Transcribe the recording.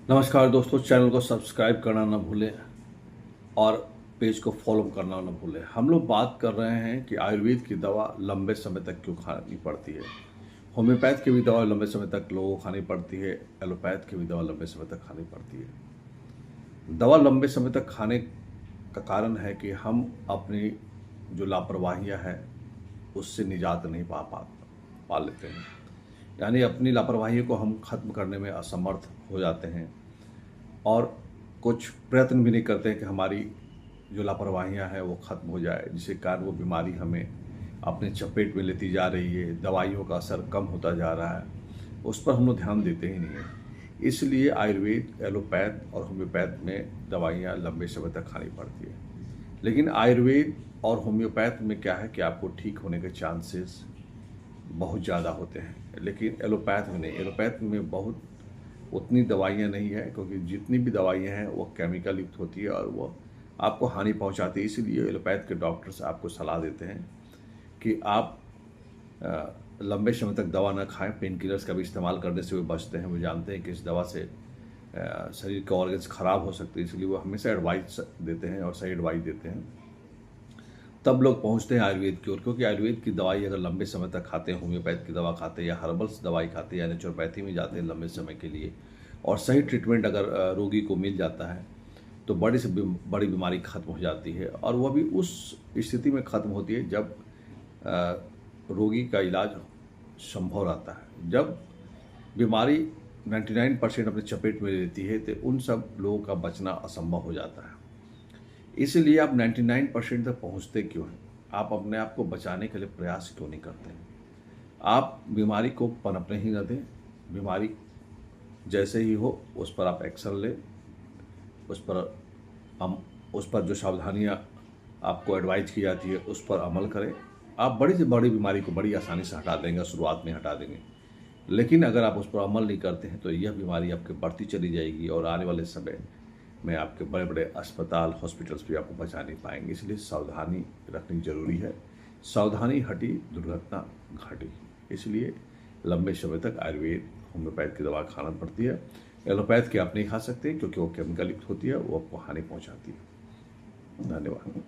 नमस्कार दोस्तों, चैनल को सब्सक्राइब करना ना भूलें और पेज को फॉलो करना ना भूलें। हम लोग बात कर रहे हैं कि आयुर्वेद की दवा लंबे समय तक क्यों खानी पड़ती है। होम्योपैथ की भी दवा लंबे समय तक लोगों को खानी पड़ती है, एलोपैथ की भी दवा लंबे समय तक खानी पड़ती है। दवा लंबे समय तक खाने का कारण है कि हम अपनी जो लापरवाहियाँ हैं उससे निजात नहीं पा लेते हैं। यानी अपनी लापरवाही को हम खत्म करने में असमर्थ हो जाते हैं और कुछ प्रयत्न भी नहीं करते हैं कि हमारी जो लापरवाहियाँ हैं वो ख़त्म हो जाए, जिसके कारण वो बीमारी हमें अपने चपेट में लेती जा रही है, दवाइयों का असर कम होता जा रहा है, उस पर हम लोग ध्यान देते ही नहीं हैं। इसलिए आयुर्वेद, एलोपैथ और होम्योपैथ में दवाइयाँ लंबे समय तक खानी पड़ती है। लेकिन आयुर्वेद और होम्योपैथ में क्या है कि आपको ठीक होने के चांसेस बहुत ज़्यादा होते हैं, लेकिन एलोपैथ में नहीं। एलोपैथ में बहुत उतनी दवाइयाँ नहीं है, क्योंकि जितनी भी दवाइयाँ हैं वो केमिकल युक्त होती है और वो आपको हानि पहुंचाती है। इसीलिए एलोपैथ के डॉक्टर्स आपको सलाह देते हैं कि आप लंबे समय तक दवा ना खाएं। पेन किलर्स का भी इस्तेमाल करने से वो बचते हैं। वो जानते हैं कि इस दवा से शरीर के ऑर्गन्स ख़राब हो सकते हैं, इसलिए वो हमेशा एडवाइस देते हैं और सही एडवाइस देते हैं। तब लोग पहुंचते हैं आयुर्वेद की ओर, क्योंकि आयुर्वेद की दवाई अगर लंबे समय तक खाते हैं, होम्योपैथ की दवा खाते हैं या हर्बल्स दवाई खाते हैं या नेचुरोपैथी में जाते हैं लंबे समय के लिए, और सही ट्रीटमेंट अगर रोगी को मिल जाता है तो बड़ी से बड़ी बीमारी खत्म हो जाती है। और वह भी उस स्थिति में खत्म होती है जब रोगी का इलाज संभव रहता है। जब बीमारी 99% अपने चपेट में लेती है तो उन सब लोगों का बचना असंभव हो जाता है। इसलिए आप 99% तक पहुंचते क्यों हैं? आप अपने आप को बचाने के लिए प्रयास क्यों नहीं करते हैं? आप बीमारी को पनपने ही न दें। बीमारी जैसे ही हो उस पर आप एक्शन लें, उस पर उस पर जो सावधानियां आपको एडवाइज की जाती है उस पर अमल करें। आप बड़ी से बड़ी बीमारी को बड़ी आसानी से हटा देंगे, शुरुआत में हटा देंगे। लेकिन अगर आप उस पर अमल नहीं करते हैं तो यह बीमारी आपके बढ़ती चली जाएगी और आने वाले समय में आपके बड़े बड़े अस्पताल, हॉस्पिटल्स भी आपको बचा नहीं पाएंगे। इसलिए सावधानी रखनी जरूरी है। सावधानी हटी, दुर्घटना घटी। इसलिए लंबे समय तक आयुर्वेद, होम्योपैथ की दवा खाना पड़ती है। एलोपैथ की आप नहीं खा सकते क्योंकि वो केमिकल युक्त होती है, वो आपको हानि पहुंचाती है। धन्यवाद।